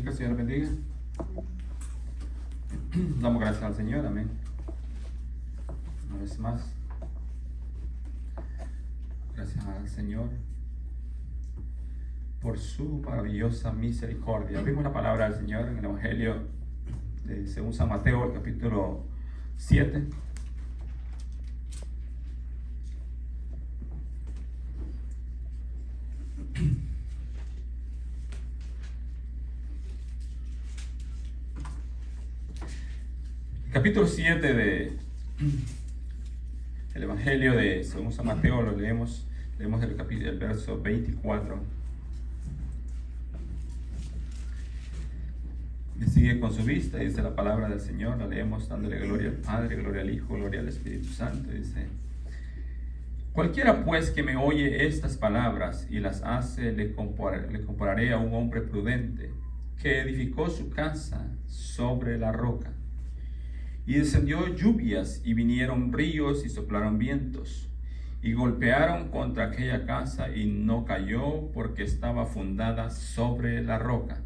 Amén, que el Señor bendiga. Damos gracias al Señor, amén. Una vez más, gracias al Señor por su maravillosa misericordia. Abrimos la palabra del Señor en el Evangelio de según San Mateo, el capítulo 7. Capítulo 7 del Evangelio de según San Mateo, lo leemos el verso 24. Y sigue con su vista y dice la palabra del Señor, la leemos dándole gloria al Padre, gloria al Hijo, gloria al Espíritu Santo. Dice: cualquiera pues que me oye estas palabras y las hace, le compararé a un hombre prudente que edificó su casa sobre la roca. Y descendió lluvias, y vinieron ríos, y soplaron vientos, y golpearon contra aquella casa, y no cayó, porque estaba fundada sobre la roca.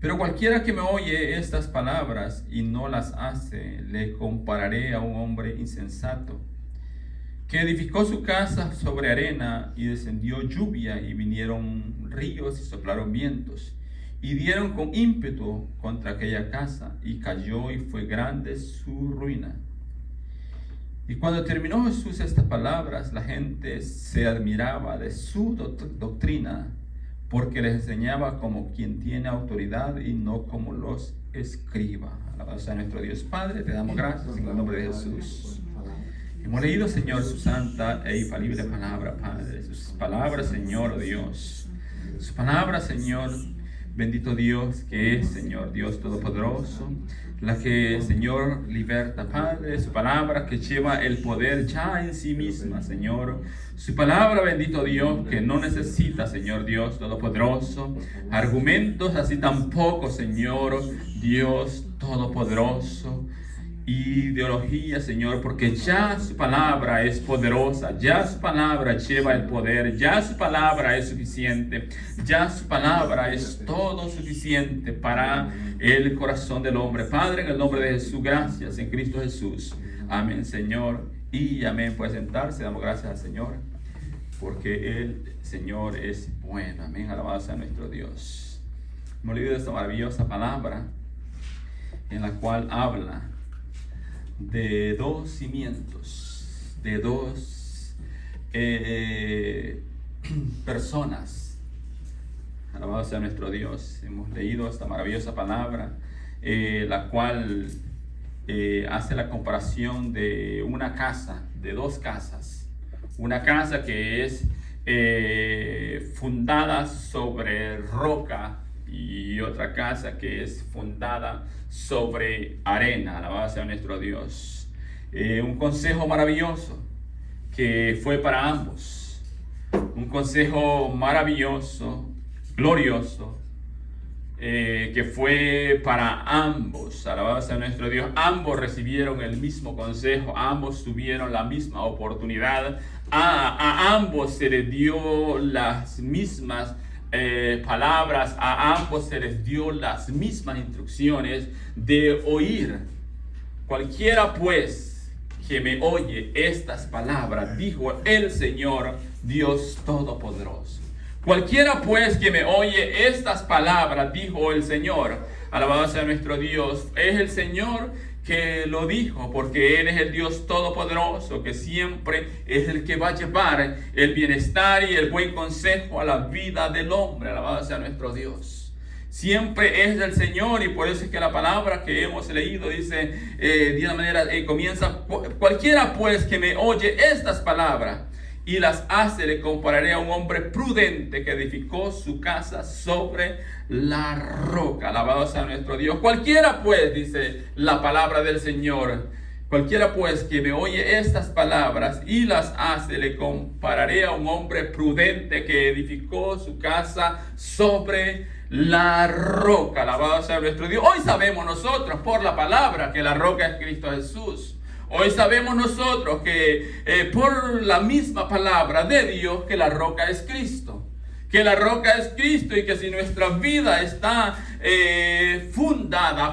Pero cualquiera que me oye estas palabras y no las hace, le compararé a un hombre insensato, que edificó su casa sobre arena, y descendió lluvia, y vinieron ríos, y soplaron vientos, y dieron con ímpetu contra aquella casa, y cayó, y fue grande su ruina. Y cuando terminó Jesús estas palabras, la gente se admiraba de su doctrina, porque les enseñaba como quien tiene autoridad y no como los escribas. Alabado sea nuestro Dios Padre, te damos gracias en el nombre de Jesús. Hemos leído, Señor, su santa e infalible palabra, Padre. Sus palabras, Señor, Dios. Su palabra, Señor, bendito Dios, que es, Señor, Dios Todopoderoso, la que, Señor, liberta, Padre. Su palabra que lleva el poder ya en sí misma, Señor. Su palabra, bendito Dios, que no necesita, Señor Dios Todopoderoso, argumentos así tampoco, Señor Dios Todopoderoso, ideología, Señor, porque ya su palabra es poderosa, ya su palabra lleva el poder, ya su palabra es suficiente, ya su palabra es todo suficiente para el corazón del hombre. Padre, en el nombre de Jesús, gracias en Cristo Jesús. Amén, Señor, y amén. Puede sentarse, damos gracias al Señor, porque el Señor es bueno. Amén, alabado sea nuestro Dios. Hemos leído esta maravillosa palabra en la cual habla de dos cimientos, de dos personas. Alabado sea nuestro Dios. Hemos leído esta maravillosa palabra, la cual hace la comparación de una casa, de dos casas. Una casa que es fundada sobre roca, y otra casa que es fundada sobre arena. Alabado sea nuestro Dios. Un consejo maravilloso que fue para ambos. Un consejo maravilloso, glorioso, que fue para ambos. Alabado sea nuestro Dios. Ambos recibieron el mismo consejo, ambos tuvieron la misma oportunidad, a ambos se les dio las mismas palabras, a ambos se les dio las mismas instrucciones de oír. Cualquiera pues que me oye estas palabras, dijo el Señor Dios Todopoderoso. Cualquiera pues que me oye estas palabras, dijo el Señor. Alabado sea nuestro Dios. Es el Señor que lo dijo, porque Él es el Dios Todopoderoso, que siempre es el que va a llevar el bienestar y el buen consejo a la vida del hombre. Alabado sea nuestro Dios. Siempre es del Señor, y por eso es que la palabra que hemos leído dice, de una manera, comienza: cualquiera pues que me oye estas palabras y las hace, le compararé a un hombre prudente que edificó su casa sobre la roca. Alabado sea nuestro Dios. Cualquiera pues, dice la palabra del Señor, cualquiera pues que me oye estas palabras y las hace, le compararé a un hombre prudente que edificó su casa sobre la roca. Alabado sea nuestro Dios. Hoy sabemos nosotros por la palabra que la roca es Cristo Jesús. Hoy sabemos nosotros que por la misma palabra de Dios que la roca es Cristo. que la roca es Cristo y que si nuestra vida está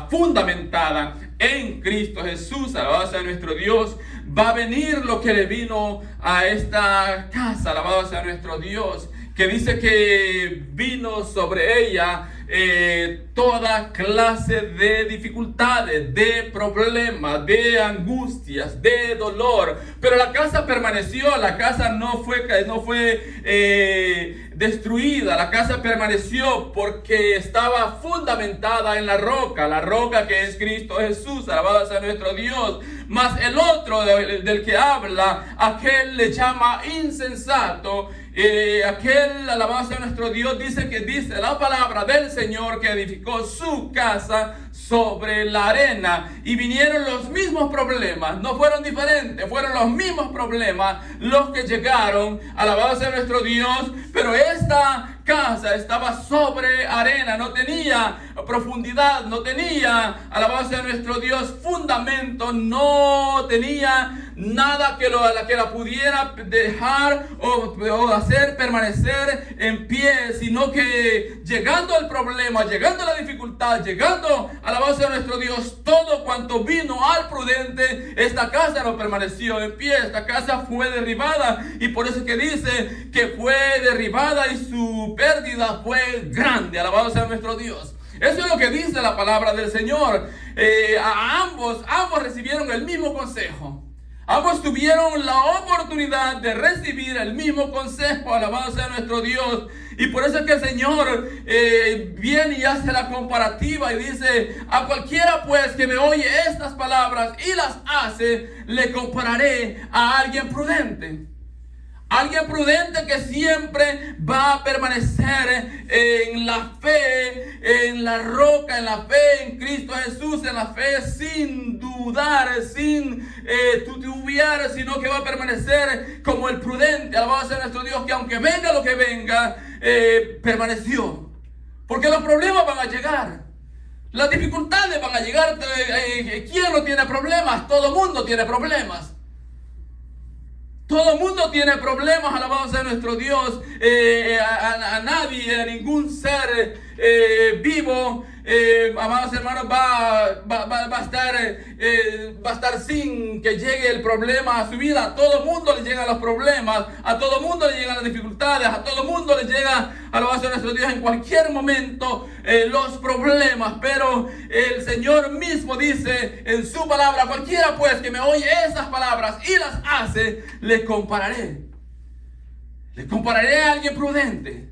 fundamentada en Cristo Jesús, alabado sea nuestro Dios, va a venir lo que le vino a esta casa, alabado sea nuestro Dios, que dice que vino sobre ella toda clase de dificultades, de problemas, de angustias, de dolor, pero la casa permaneció, la casa no fue destruida, la casa permaneció porque estaba fundamentada en la roca que es Cristo Jesús, alabado sea nuestro Dios. Mas el otro del que habla, aquel le llama insensato. Aquel, alabado sea nuestro Dios, dice la palabra del Señor que edificó su casa sobre la arena, y vinieron los mismos problemas, no fueron diferentes, fueron los mismos problemas los que llegaron, alabado sea nuestro Dios, pero esta casa estaba sobre arena, no tenía profundidad, no tenía, alabado sea nuestro Dios, fundamento, no tenía nada que la pudiera dejar o hacer permanecer en pie, sino que llegando el problema, llegando la dificultad, llegando, alabado sea nuestro Dios, todo cuanto vino al prudente, esta casa no permaneció en pie, esta casa fue derribada, y por eso que dice que fue derribada y su pérdida fue grande, alabado sea nuestro Dios. Eso es lo que dice la palabra del Señor. Ambos recibieron el mismo consejo. Ambos tuvieron la oportunidad de recibir el mismo consejo, alabado sea nuestro Dios. Y por eso es que el Señor viene y hace la comparativa y dice: a cualquiera pues que me oye estas palabras y las hace, le compararé a alguien prudente. Alguien prudente que siempre va a permanecer en la fe, en la roca, en la fe en Cristo Jesús, en la fe sin dudar, sin titubear, sino que va a permanecer como el prudente, alabado sea nuestro Dios, que aunque venga lo que venga, permaneció. Porque los problemas van a llegar, las dificultades van a llegar. ¿Quién no tiene problemas? Todo el mundo tiene problemas. Todo el mundo tiene problemas, alabado sea nuestro Dios. A nadie, a ningún ser vivo, amados hermanos, va a estar sin que llegue el problema a su vida. A todo el mundo le llegan los problemas, a todo el mundo le llegan las dificultades, a todo el mundo le llega, alabado sea nuestro Dios, en cualquier momento los problemas. Pero el Señor mismo dice en su palabra: cualquiera pues que me oye esas palabras y las hace, le compararé. Le compararé a alguien prudente,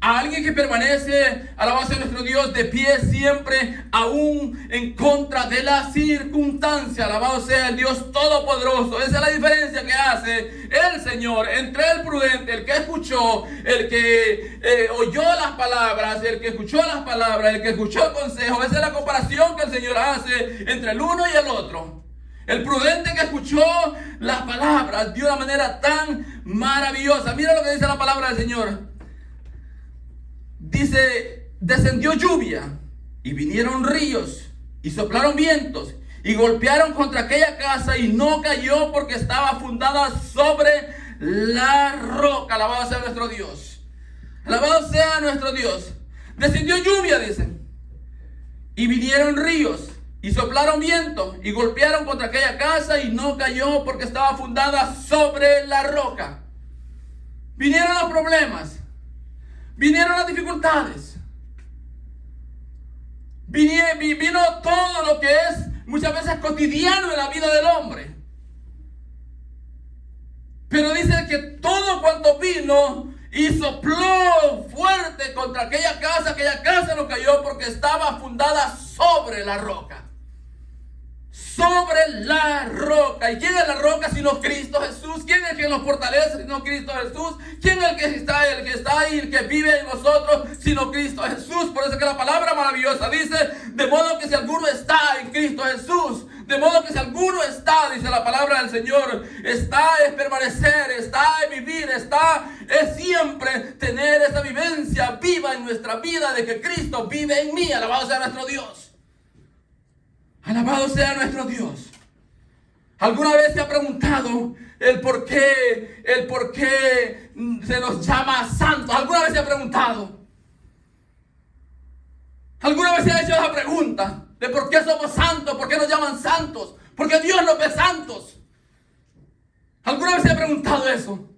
a alguien que permanece, alabado sea nuestro Dios, de pie siempre, aún en contra de las circunstancias. Alabado sea el Dios Todopoderoso. Esa es la diferencia que hace el Señor entre el prudente, el que escuchó, el que oyó las palabras, el que escuchó las palabras, el que escuchó el consejo. Esa es la comparación que el Señor hace entre el uno y el otro. El prudente que escuchó las palabras de una manera tan maravillosa. Mira lo que dice la palabra del Señor. Dice: descendió lluvia y vinieron ríos y soplaron vientos y golpearon contra aquella casa y no cayó porque estaba fundada sobre la roca. Alabado sea nuestro Dios. Alabado sea nuestro Dios. Descendió lluvia, dicen, y vinieron ríos y soplaron vientos y golpearon contra aquella casa y no cayó porque estaba fundada sobre la roca. Vinieron los problemas, vinieron las dificultades, vino todo lo que es muchas veces cotidiano en la vida del hombre. Pero dice que todo cuanto vino y sopló fuerte contra aquella casa no cayó porque estaba fundada sobre la roca. Sobre la roca. ¿Y quién es la roca sino Cristo Jesús? ¿Quién es el que nos fortalece sino Cristo Jesús? ¿Quién es el que está ahí, el que vive en nosotros sino Cristo Jesús? Por eso que la palabra maravillosa dice: de modo que si alguno está en Cristo Jesús, de modo que si alguno está, dice la palabra del Señor, está es permanecer, está es vivir, está es siempre tener esa vivencia viva en nuestra vida de que Cristo vive en mí. Alabado sea nuestro Dios. Alabado sea nuestro Dios. ¿Alguna vez se ha preguntado el por qué se nos llama santos? ¿Alguna vez se ha preguntado? ¿Alguna vez se ha hecho esa pregunta de por qué somos santos? ¿Por qué nos llaman santos? ¿Por qué Dios nos ve santos? ¿Alguna vez se ha preguntado eso?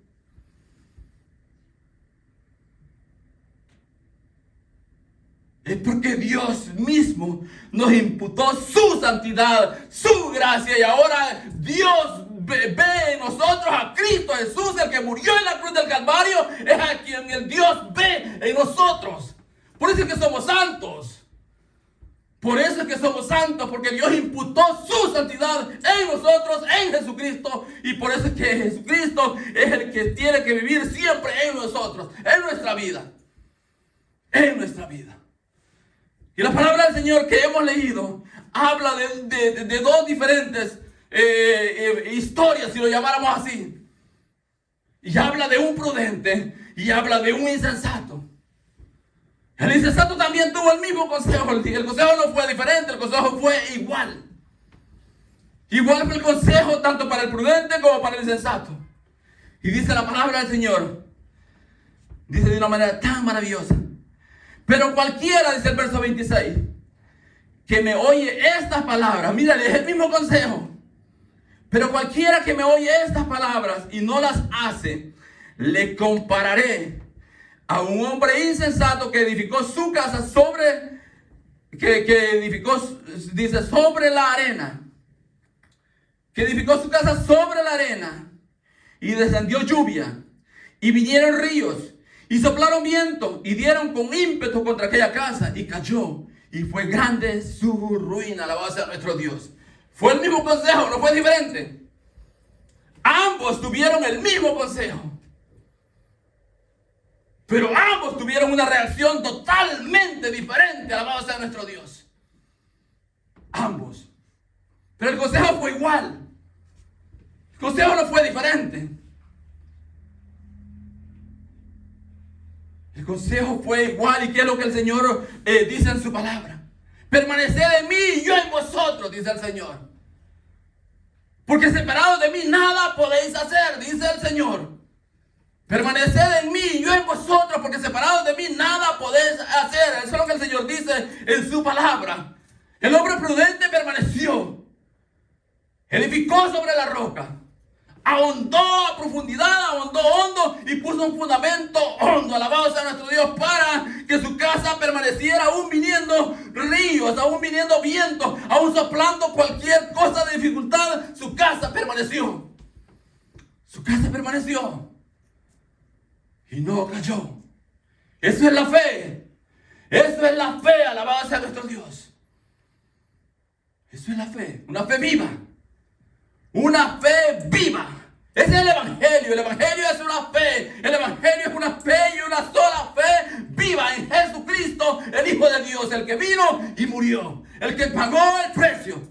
Es porque Dios mismo nos imputó su santidad, su gracia, y ahora Dios ve en nosotros a Cristo Jesús, el que murió en la cruz del Calvario, es a quien el Dios ve en nosotros. Por eso es que somos santos. Por eso es que somos santos, porque Dios imputó su santidad en nosotros, en Jesucristo, y por eso es que Jesucristo es el que tiene que vivir siempre en nosotros, en nuestra vida. En nuestra vida. Y la palabra del Señor que hemos leído habla de dos diferentes historias, si lo llamáramos así. Y habla de un prudente y habla de un insensato. El insensato también tuvo el mismo consejo. El consejo no fue diferente, el consejo fue igual. Igual fue el consejo tanto para el prudente como para el insensato. Y dice la palabra del Señor, dice de una manera tan maravillosa: pero cualquiera, dice el verso 26, que me oye estas palabras, mírale, es el mismo consejo. Pero cualquiera que me oye estas palabras y no las hace, le compararé a un hombre insensato que edificó su casa sobre la arena. Que edificó su casa sobre la arena, y descendió lluvia, y vinieron ríos, y soplaron viento, y dieron con ímpetu contra aquella casa, y cayó, y fue grande su ruina. Alabado sea nuestro Dios. Fue el mismo consejo, no fue diferente. Ambos tuvieron el mismo consejo, pero ambos tuvieron una reacción totalmente diferente. Alabado sea nuestro Dios. Ambos. Pero el consejo fue igual. El consejo no fue diferente. El consejo fue igual. ¿Y qué es lo que el Señor dice en su palabra? Permaneced en mí y yo en vosotros, dice el Señor. Porque separados de mí nada podéis hacer, dice el Señor. Permaneced en mí y yo en vosotros, porque separados de mí nada podéis hacer. Eso es lo que el Señor dice en su palabra. El hombre prudente permaneció. Edificó sobre la roca. Ahondó a profundidad, ahondó hondo y puso un fundamento hondo. Alabado sea nuestro Dios, para que su casa permaneciera, aún viniendo ríos, aún viniendo vientos, aún soplando cualquier cosa de dificultad. Su casa permaneció. Su casa permaneció. Y no cayó. Eso es la fe. Eso es la fe. Alabado sea nuestro Dios. Eso es la fe. Una fe viva. Una fe viva. Ese es el Evangelio. El Evangelio es una fe. El Evangelio es una fe y una sola fe viva en Jesucristo, el Hijo de Dios, el que vino y murió, el que pagó el precio.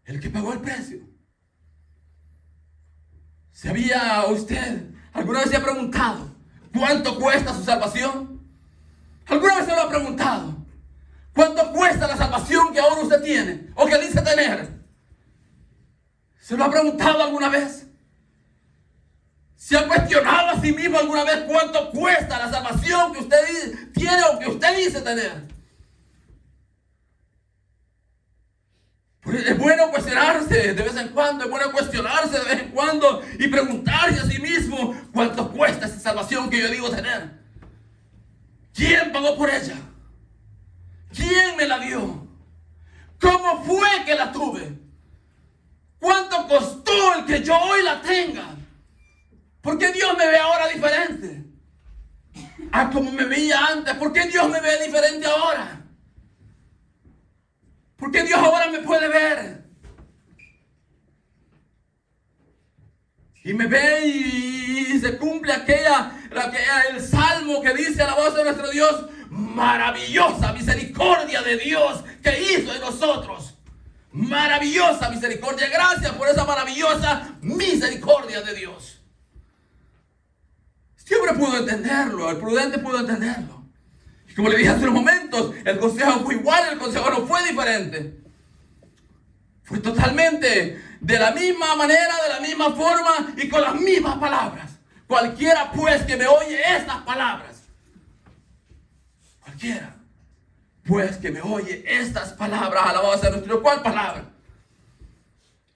El que pagó el precio. ¿Sabía usted? ¿Alguna vez se ha preguntado cuánto cuesta su salvación? ¿Alguna vez se lo ha preguntado? ¿Cuánto cuesta la salvación que ahora usted tiene o que dice tener? ¿Se lo ha preguntado alguna vez? ¿Se ha cuestionado a sí mismo alguna vez cuánto cuesta la salvación que usted tiene o que usted dice tener? Es bueno cuestionarse de vez en cuando, es bueno cuestionarse de vez en cuando y preguntarse a sí mismo cuánto cuesta esa salvación que yo digo tener. ¿Quién pagó por ella? ¿Quién me la dio? ¿Cómo fue que la tuve? ¿Cuánto costó el que yo hoy la tenga? ¿Por qué Dios me ve ahora diferente a como me veía antes? ¿Por qué Dios me ve diferente ahora? ¿Por qué Dios ahora me puede ver? Y me ve y se cumple el salmo que dice a la voz de nuestro Dios: maravillosa misericordia de Dios que hizo en nosotros. Maravillosa misericordia. Gracias por esa maravillosa misericordia de Dios. Este hombre pudo entenderlo, el prudente pudo entenderlo. Y como le dije hace unos momentos, el consejo fue igual, el consejo no fue diferente. Fue totalmente de la misma manera, de la misma forma y con las mismas palabras. Cualquiera pues que me oye estas palabras. Cualquiera pues que me oye estas palabras. Alabado sea nuestro Dios. ¿Cuál palabra?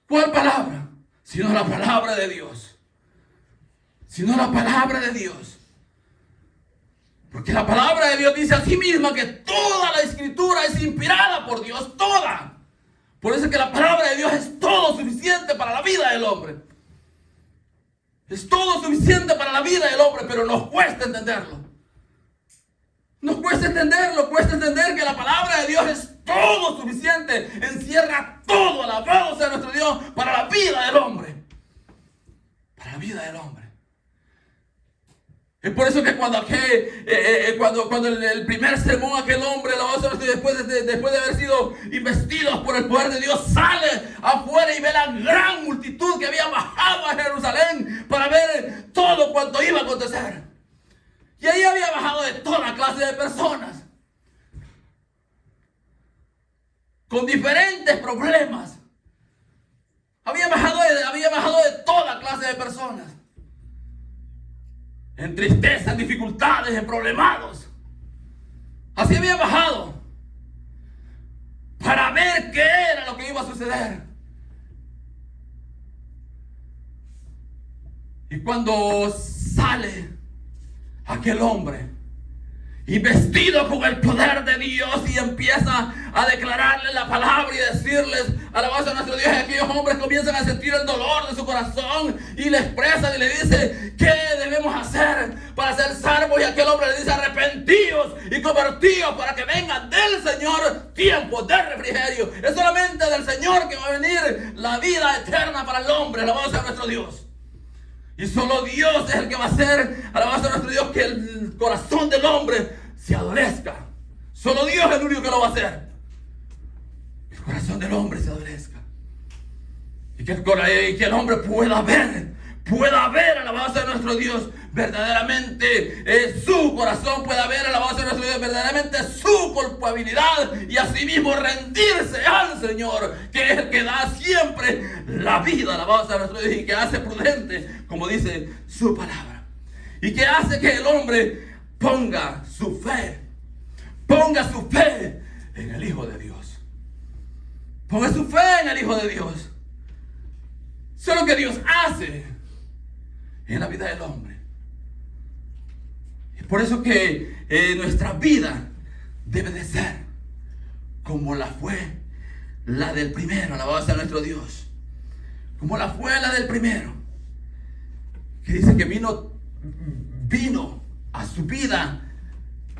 ¿Cuál palabra? Sino la palabra de Dios. Sino la palabra de Dios. Porque la palabra de Dios dice a sí misma que toda la escritura es inspirada por Dios, toda. Por eso es que la palabra de Dios es todo suficiente para la vida del hombre. Es todo suficiente para la vida del hombre, pero nos cuesta entenderlo. Nos cuesta entenderlo, cuesta entender que la palabra de Dios es todo suficiente, encierra todo, alabado sea nuestro Dios, para la vida del hombre. Para la vida del hombre. Es por eso que cuando el primer sermón, aquel hombre, después de haber sido investidos por el poder de Dios, sale afuera y ve la gran multitud que había bajado a Jerusalén para ver todo cuanto iba a acontecer. Y ahí había bajado de toda clase de personas, con diferentes problemas. Había bajado de toda clase de personas. En tristeza, en dificultades, en problemados. Así había bajado para ver qué era lo que iba a suceder. Y cuando sale aquel hombre, investido con el poder de Dios, y empieza a declararle la palabra y decirles, alabanza a nuestro Dios, y aquellos hombres comienzan a sentir el dolor de su corazón y le expresan y le dice, ¿qué debemos hacer para ser salvos? Y aquel hombre le dice, arrepentíos y convertíos para que vengan del Señor tiempos de refrigerio. Es solamente del Señor que va a venir la vida eterna para el hombre, alabanza a nuestro Dios. Y solo Dios es el que va a hacer, alabanza a nuestro Dios, que el corazón del hombre se adolezca. Solo Dios es el único que lo va a hacer. El corazón del hombre se adolezca. Y que el hombre pueda ver, alabanza a nuestro Dios, verdaderamente su corazón, pueda ver, alabanza a nuestro Dios, verdaderamente su culpabilidad, y asimismo rendirse al Señor, que es el que da siempre la vida, alabanza a nuestro Dios, y que hace prudente, como dice su palabra, y que hace que el hombre ponga su fe en el Hijo de Dios. Ponga su fe en el Hijo de Dios. Eso es lo que Dios hace en la vida del hombre. Es por eso que nuestra vida debe de ser como la fue la del primero, alabado sea nuestro Dios. Como la fue la del primero, que dice que vino a su vida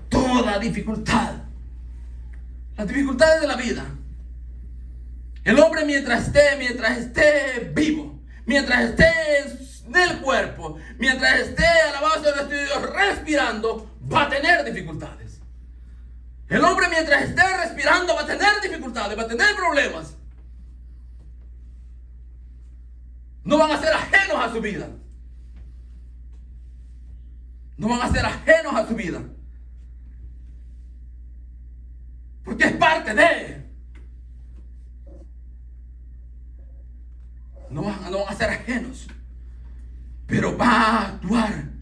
toda dificultad. Las dificultades de la vida. El hombre mientras esté vivo, mientras esté en el cuerpo, mientras esté, alabado sea nuestro Dios, respirando, va a tener dificultades. El hombre mientras esté respirando va a tener dificultades, va a tener problemas. No van a ser ajenos a su vida. No van a ser ajenos a su vida. Porque es parte de. No van a ser ajenos. Pero va a actuar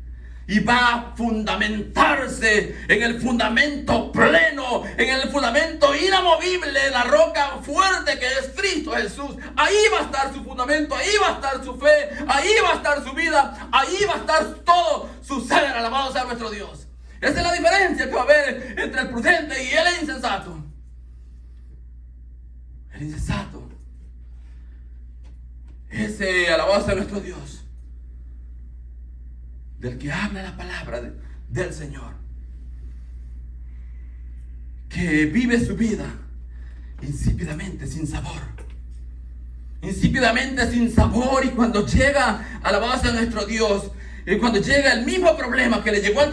y va a fundamentarse en el fundamento pleno, en el fundamento inamovible, la roca fuerte que es Cristo Jesús. Ahí va a estar su fundamento, ahí va a estar su fe, ahí va a estar su vida, ahí va a estar todo su ser, alabado sea nuestro Dios. Esa es la diferencia que va a haber entre el prudente y el insensato. El insensato, ese, alabado sea nuestro Dios, del que habla la palabra del Señor, que vive su vida insípidamente, sin sabor. Insípidamente, sin sabor, y cuando llega, alabado sea nuestro Dios, y cuando llega el mismo problema que le llegó al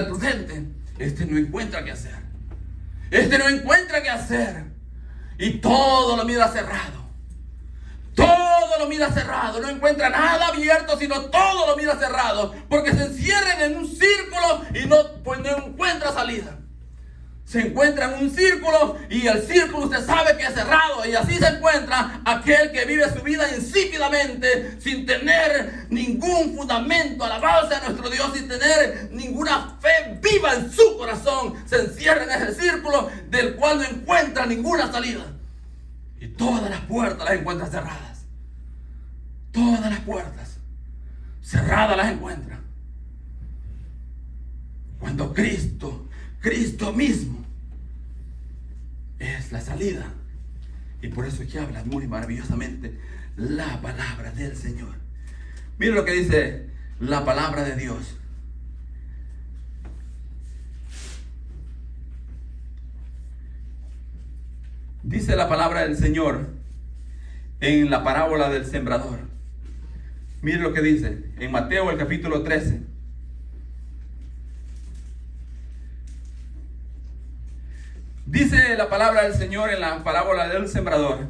prudente, no encuentra qué hacer. No encuentra qué hacer. Y todo lo mira cerrado. Todo lo mira cerrado, no encuentra nada abierto, sino todo lo mira cerrado, porque se encierran en un círculo y no encuentra salida. Se encuentra en un círculo y el círculo usted sabe que es cerrado, y así se encuentra aquel que vive su vida insípidamente sin tener ningún fundamento. Alabado sea nuestro Dios, sin tener ninguna fe viva en su corazón. Se encierra en ese círculo del cual no encuentra ninguna salida, y todas las puertas las encuentra cerradas. Todas las puertas cerradas las encuentra. Cuando Cristo mismo es la salida. Y por eso que habla muy maravillosamente la palabra del Señor. Mira lo que dice la palabra de Dios. Dice la palabra del Señor en la parábola del sembrador. Mire lo que dice en Mateo el capítulo 13. Dice la palabra del Señor en la parábola del sembrador: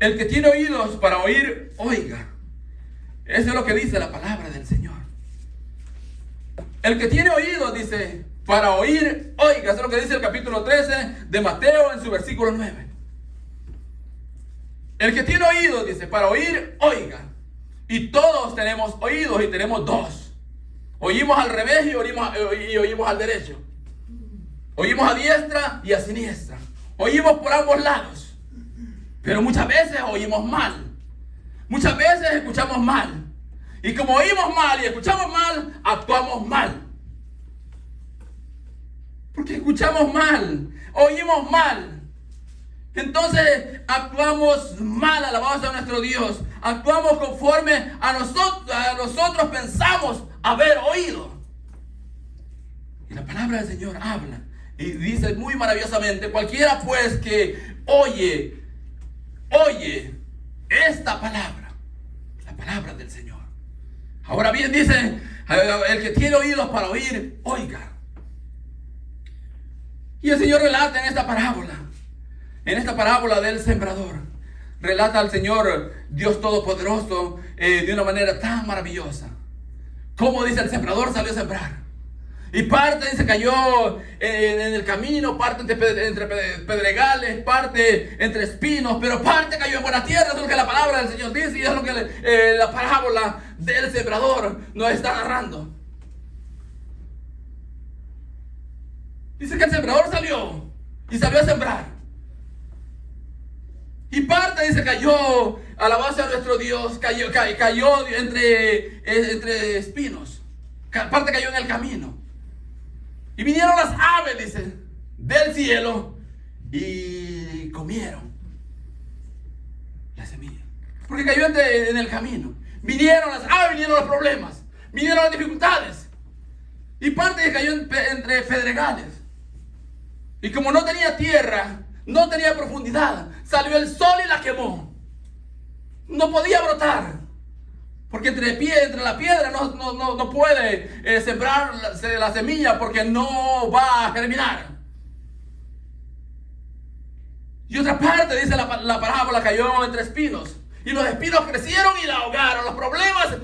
el que tiene oídos para oír, oiga. Eso es lo que dice la palabra del Señor. El que tiene oídos, dice, para oír, oiga. Eso es lo que dice el capítulo 13 de Mateo en su versículo 9. El que tiene oídos, dice, para oír, oiga. Y todos tenemos oídos, y tenemos dos. Oímos al revés y oímos al derecho. Oímos a diestra y a siniestra. Oímos por ambos lados. Pero muchas veces oímos mal. Muchas veces escuchamos mal. Y como oímos mal y escuchamos mal, actuamos mal. Porque escuchamos mal, oímos mal. Entonces actuamos mal. Alabado sea nuestro Dios. Actuamos conforme a nosotros pensamos haber oído. Y la palabra del Señor habla y dice muy maravillosamente: cualquiera pues que oye esta palabra, la palabra del Señor. Ahora bien, dice, el que tiene oídos para oír, oiga. Y el Señor relata en esta parábola del sembrador, relata al Señor Dios Todopoderoso de una manera tan maravillosa. Como dice, el sembrador salió a sembrar. Y parte dice cayó en el camino, parte entre pedregales, parte entre espinos, pero parte cayó en buena tierra. Eso es lo que la palabra del Señor dice, y es lo que la parábola del sembrador nos está narrando. Dice que el sembrador salió a sembrar. Y parte dice cayó, alabado a nuestro Dios, cayó entre espinos. Parte cayó en el camino. Y vinieron las aves, dice, del cielo y comieron la semilla. Porque cayó en el camino. Vinieron las aves, vinieron los problemas, vinieron las dificultades. Y parte cayó entre pedregales. Y como no tenía tierra, no tenía profundidad, salió el sol y la quemó. No podía brotar. Porque entre la piedra no puede sembrar la semilla, porque no va a germinar. Y otra parte, dice la parábola, cayó entre espinos. Y los espinos crecieron y la ahogaron. Los problemas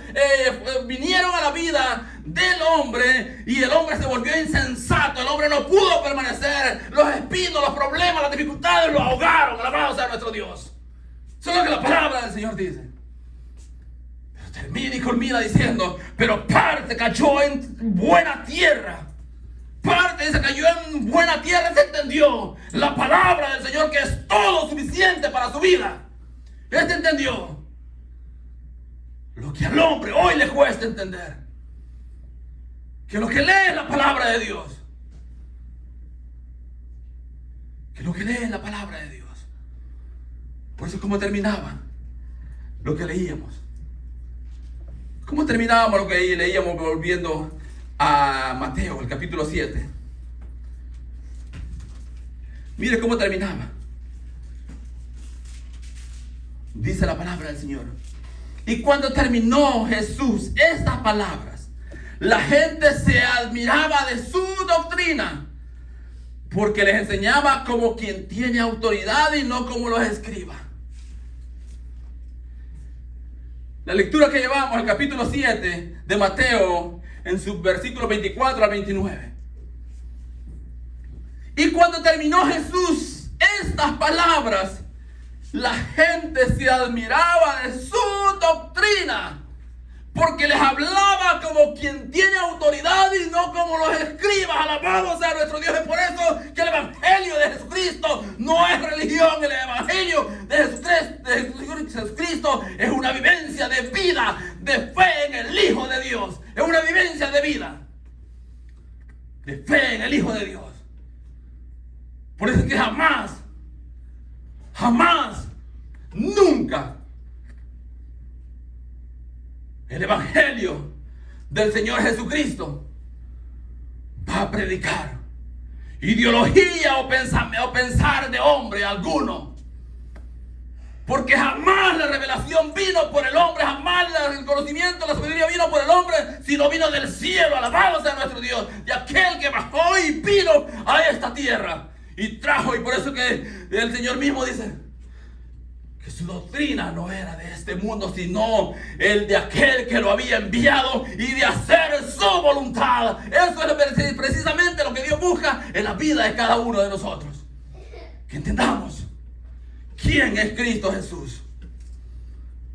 vinieron a la vida del hombre y el hombre se volvió insensato. El hombre no pudo permanecer. Los espinos, los problemas, las dificultades lo ahogaron. Alabado sea nuestro Dios. Eso es lo que la palabra del Señor dice. Termina y culmina diciendo: pero parte cayó en buena tierra. Parte dice cayó en buena tierra. Se entendió la palabra del Señor, que es todo suficiente para su vida. Este entendió lo que al hombre hoy le cuesta entender, que lo que lee es la palabra de Dios. Que lo que lee es la palabra de Dios. Por eso, ¿cómo terminaba lo que leíamos? ¿Cómo terminábamos lo que leíamos volviendo a Mateo, el capítulo 7? Mire cómo terminaba. Dice la palabra del Señor: y cuando terminó Jesús estas palabras, la gente se admiraba de su doctrina, porque les enseñaba como quien tiene autoridad y no como los escribas. La lectura que llevamos, el capítulo 7 de Mateo, en sus versículos 24 al 29. Y cuando terminó Jesús estas palabras, la gente se admiraba de su doctrina, porque les hablaba como quien tiene autoridad y no como los escribas. Alabado sea nuestro Dios. Es por eso que el Evangelio de Jesucristo no es religión. El Evangelio de Jesucristo es una vivencia de vida, de fe en el Hijo de Dios. Es una vivencia de vida, de fe en el Hijo de Dios. Por eso es que jamás, nunca el Evangelio del Señor Jesucristo va a predicar ideología o pensar de hombre alguno. Porque jamás la revelación vino por el hombre, jamás el conocimiento, la sabiduría vino por el hombre, sino vino del cielo. Alabado sea nuestro Dios, de aquel que bajó y vino a esta tierra y trajo. Y por eso que el Señor mismo dice que su doctrina no era de este mundo, sino el de aquel que lo había enviado, y de hacer su voluntad. Eso es precisamente lo que Dios busca en la vida de cada uno de nosotros. Que entendamos quién es Cristo Jesús.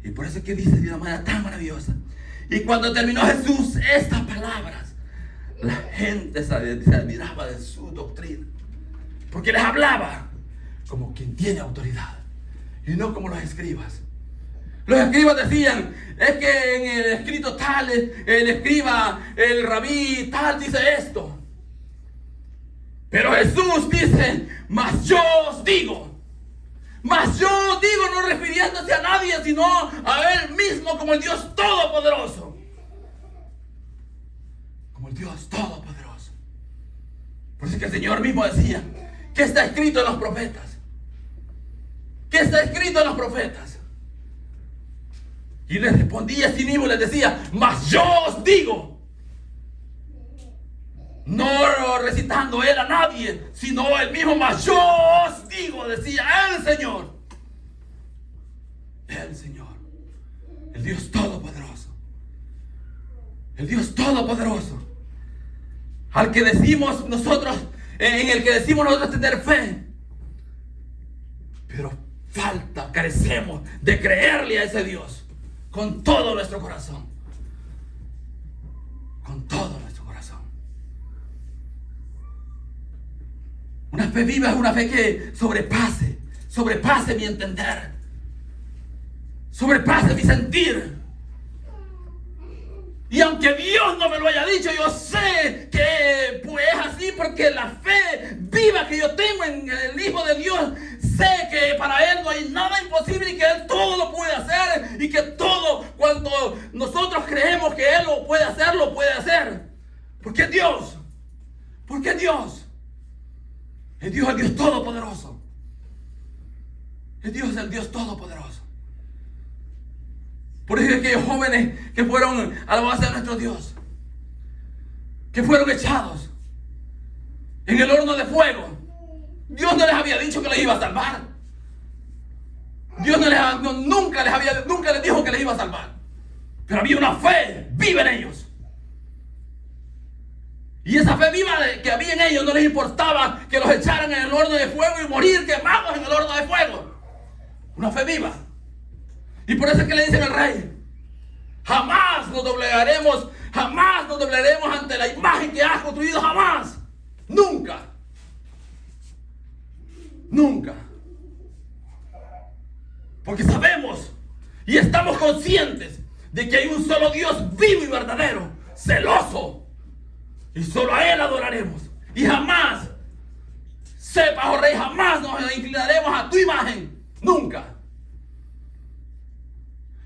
Y por eso es que dice de una manera tan maravillosa: y cuando terminó Jesús estas palabras, la gente se admiraba de su doctrina, porque les hablaba como quien tiene autoridad y no como los escribas. Los escribas decían: es que en el escrito tal, el escriba, el rabí tal dice esto. Pero Jesús dice: mas yo os digo. Mas yo digo, no refiriéndose a nadie, sino a Él mismo, como el Dios Todopoderoso. Como el Dios Todopoderoso. Por eso es que el Señor mismo decía: ¿qué está escrito en los profetas? ¿Qué está escrito en los profetas? Y les respondía a sí mismo y les decía: mas yo os digo. No recitando él a nadie, sino él mismo: mas yo os digo, decía el Señor. El Señor, el Dios Todopoderoso. El Dios Todopoderoso. Al que decimos nosotros, en el que decimos nosotros tener fe. Pero carecemos de creerle a ese Dios con todo nuestro corazón. Con todo nuestro corazón. Una fe viva es una fe que sobrepase mi entender, sobrepase mi sentir. Y aunque Dios no me lo haya dicho, yo sé que pues es así, porque la fe viva que yo tengo en el Hijo de Dios, sé que para Él no hay nada imposible y que Él todo lo puede hacer, y que todo cuando nosotros creemos que Él lo puede hacer. Porque es Dios. Porque es Dios. Es Dios el Dios Todopoderoso. Es Dios el Dios Todopoderoso. Por eso es que aquellos jóvenes que fueron alabados a nuestro Dios, que fueron echados en el horno de fuego, Dios no les había dicho que les iba a salvar. Dios nunca les dijo que les iba a salvar. Pero había una fe viva en ellos. Y esa fe viva que había en ellos no les importaba que los echaran en el horno de fuego y morir quemados en el horno de fuego. Una fe viva. Y por eso es que le dicen al rey: jamás nos doblegaremos ante la imagen que has construido, jamás, nunca, nunca. Porque sabemos y estamos conscientes de que hay un solo Dios vivo y verdadero, celoso, y solo a Él adoraremos. Y jamás, sepas, oh rey, jamás nos inclinaremos a tu imagen, nunca.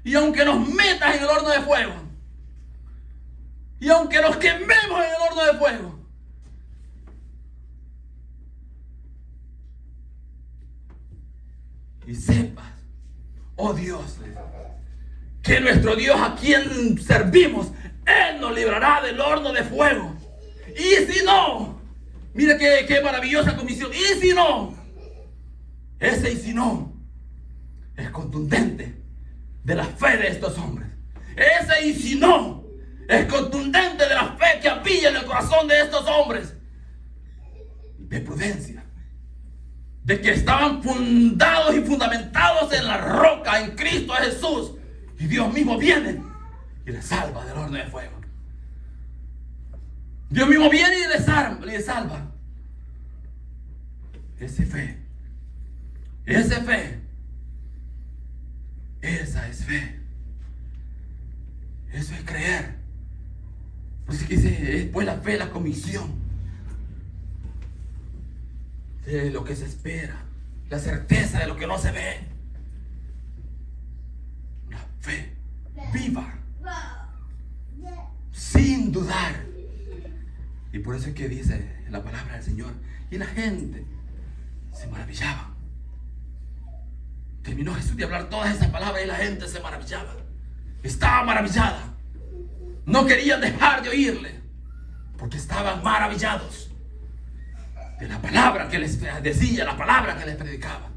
Y aunque nos metas en el horno de fuego, y aunque nos quememos en el horno de fuego, y sepas, oh Dios, que nuestro Dios, a quien servimos, Él nos librará del horno de fuego. Y si no, mira qué maravillosa comisión. Y si no, ese y si no es contundente de la fe de estos hombres. Ese y si no es contundente de la fe que había en el corazón de estos hombres. de prudencia, de que estaban fundados y fundamentados en la roca, en Cristo Jesús, y Dios mismo viene y les salva del horno de fuego. Dios mismo viene y les salva. Esa fe, esa es fe. Eso es creer. Por eso que dice, es pues la fe, la convicción de lo que se espera, la certeza de lo que no se ve. Una fe viva, sin dudar. Y por eso es que dice la palabra del Señor, y la gente se maravillaba. Terminó Jesús de hablar todas esas palabras y la gente se maravillaba. Estaba maravillada. No querían dejar de oírle, porque estaban maravillados de la palabra que les decía, la palabra que les predicaba,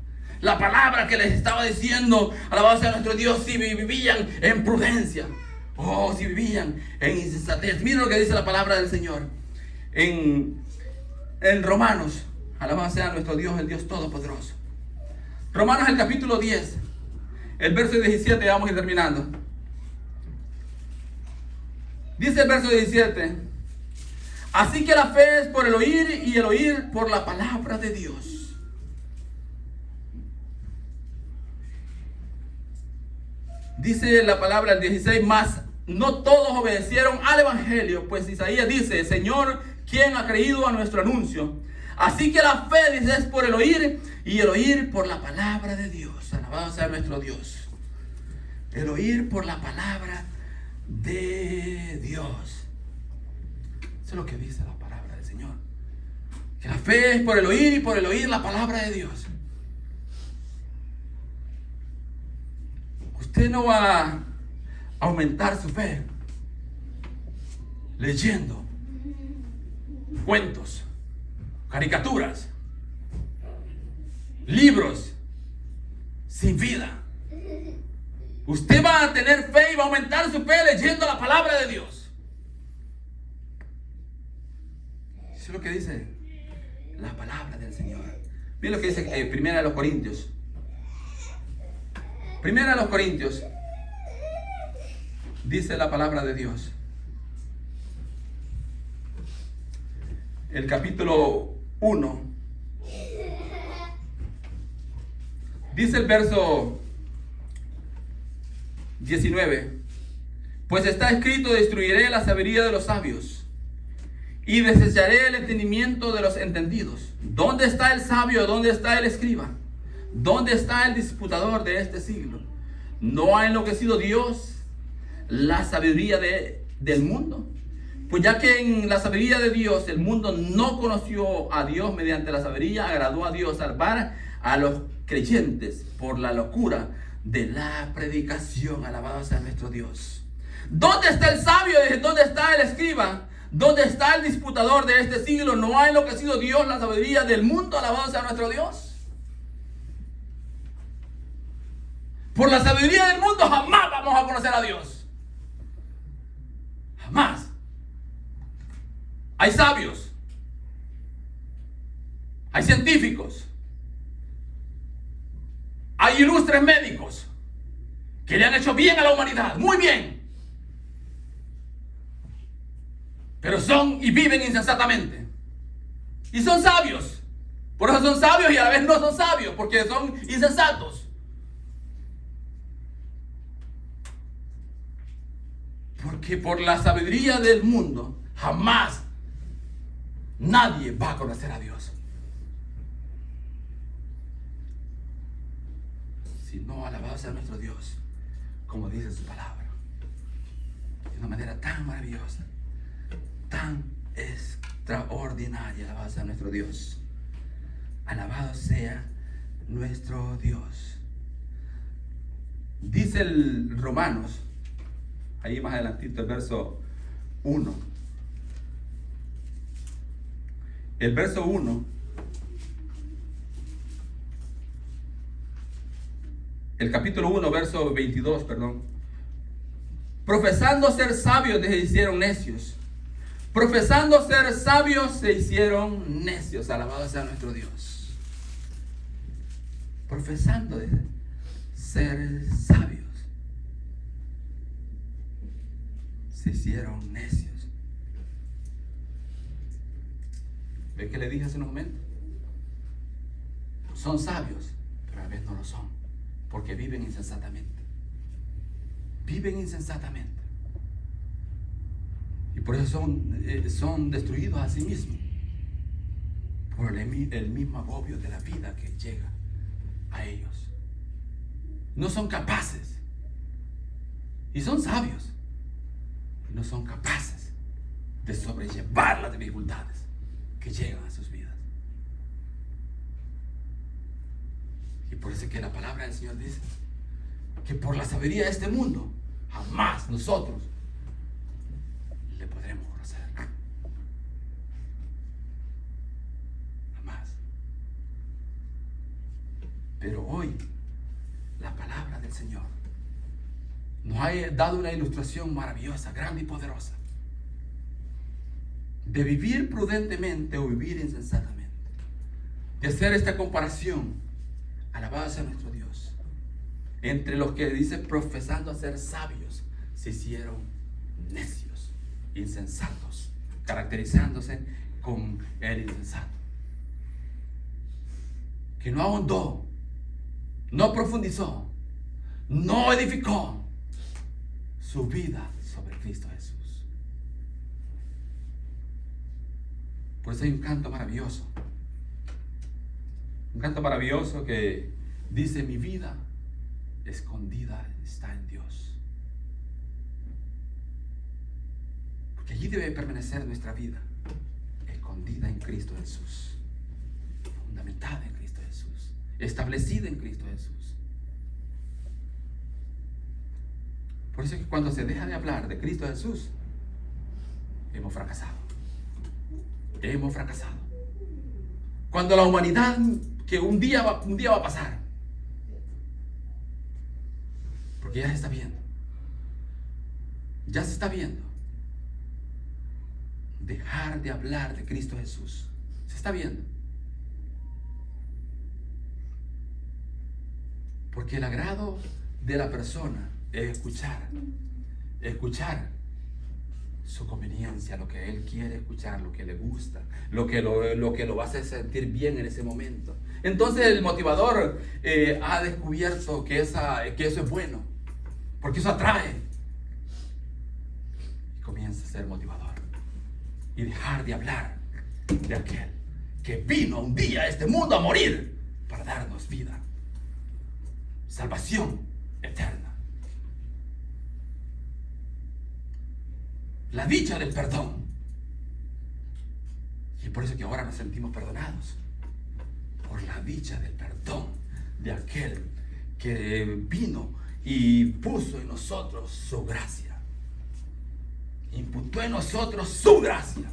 la palabra que les estaba diciendo, alabado sea nuestro Dios, si vivían en prudencia, si vivían en insensatez. Miren lo que dice la palabra del Señor en Romanos, alabado sea nuestro Dios, el Dios Todopoderoso. Romanos, el capítulo 10, el verso 17, vamos a ir terminando. Dice el verso 17: así que la fe es por el oír, y el oír por la palabra de Dios. Dice la palabra el 16: mas no todos obedecieron al evangelio, pues Isaías dice: Señor, ¿quién ha creído a nuestro anuncio? Así que la fe, dice, es por el oír, y el oír por la palabra de Dios. Alabado sea nuestro Dios. El oír por la palabra de Dios. Eso es lo que dice la palabra del Señor. Que la fe es por el oír, y por el oír la palabra de Dios. Usted no va a aumentar su fe leyendo cuentos, caricaturas, libros sin vida. Usted va a tener fe y va a aumentar su fe leyendo la palabra de Dios. Eso es lo que dice la palabra del Señor. Miren lo que dice Primera de los Corintios. Primera de los Corintios. Dice la palabra de Dios. El capítulo 1. Dice el verso 19: pues está escrito: destruiré la sabiduría de los sabios y desecharé el entendimiento de los entendidos. ¿Dónde está el sabio? ¿Dónde está el escriba? ¿Dónde está el disputador de este siglo? ¿No ha enloquecido Dios la sabiduría del mundo? Pues ya que en la sabiduría de Dios el mundo no conoció a Dios, mediante la sabiduría agradó a Dios salvar a los creyentes por la locura de la predicación. Alabado sea nuestro Dios. ¿Dónde está el sabio? ¿Dónde está el escriba? ¿Dónde está el disputador de este siglo? ¿No ha enloquecido Dios la sabiduría del mundo? Alabado sea nuestro Dios. Por la sabiduría del mundo jamás vamos a conocer a Dios. Jamás. Hay sabios, hay científicos, hay ilustres médicos que le han hecho bien a la humanidad, muy bien, pero son y viven insensatamente, y son sabios. Por eso son sabios y a la vez no son sabios, porque son insensatos. Porque por la sabiduría del mundo jamás nadie va a conocer a Dios. Si no, alabado sea nuestro Dios, como dice su palabra, de una manera tan maravillosa, tan extraordinaria. Alabado sea nuestro Dios. Alabado sea nuestro Dios. Dice el Romanos, ahí más adelantito, el verso 1. El verso 1. El capítulo 1, verso 22, perdón. Profesando ser sabios, les hicieron necios, Profesando ser sabios, se hicieron necios. Alabado sea nuestro Dios. Profesando ser sabios, se hicieron necios. ¿Ve que le dije hace un momento? Son sabios, pero a la vez no lo son, porque viven insensatamente. Viven insensatamente. Y por eso son destruidos a sí mismos, por el mismo agobio de la vida que llega a ellos. No son capaces, y son sabios, no son capaces de sobrellevar las dificultades que llegan a sus vidas. Y por eso es que la palabra del Señor dice que por la sabiduría de este mundo jamás nosotros le podremos conocer. Jamás. Pero hoy la palabra del Señor nos ha dado una ilustración maravillosa, grande y poderosa, de vivir prudentemente o vivir insensatamente, de hacer esta comparación, alabado sea nuestro Dios, entre los que dice profesando a ser sabios, se hicieron necios, insensatos, caracterizándose con el insensato, que no ahondó, no profundizó, no edificó su vida sobre Cristo Jesús. Por eso hay un canto maravilloso. Un canto maravilloso que dice: mi vida escondida está en Dios. Porque allí debe permanecer nuestra vida, escondida en Cristo Jesús, fundamentada en Cristo Jesús, establecida en Cristo Jesús. Por eso es que cuando se deja de hablar de Cristo Jesús, hemos fracasado. Hemos fracasado. Cuando la humanidad, que un día va a pasar, porque ya se está viendo, dejar de hablar de Cristo Jesús, se está viendo, porque el agrado de la persona es escuchar su conveniencia, lo que él quiere escuchar, lo que le gusta, lo que lo va a hacer sentir bien en ese momento. Entonces el motivador ha descubierto que eso es bueno, porque eso atrae, y comienza a ser motivador y dejar de hablar de aquel que vino un día a este mundo a morir para darnos vida, salvación eterna. La dicha del perdón. Y por eso que ahora nos sentimos perdonados, por la dicha del perdón de aquel que vino y puso en nosotros su gracia, imputó en nosotros su gracia.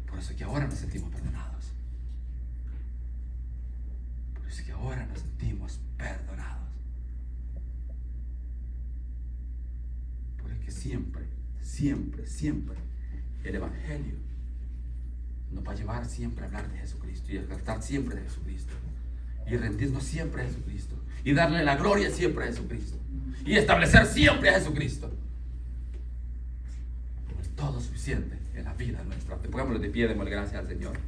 Por eso que ahora nos sentimos perdonados. Por eso que ahora nos sentimos perdonados. Porque siempre el Evangelio nos va a llevar siempre a hablar de Jesucristo y a tratar siempre de Jesucristo y rendirnos siempre a Jesucristo y darle la gloria siempre a Jesucristo y establecer siempre a Jesucristo como el todo suficiente en la vida nuestra. Pongámoslo de pie, démosle gracias al Señor.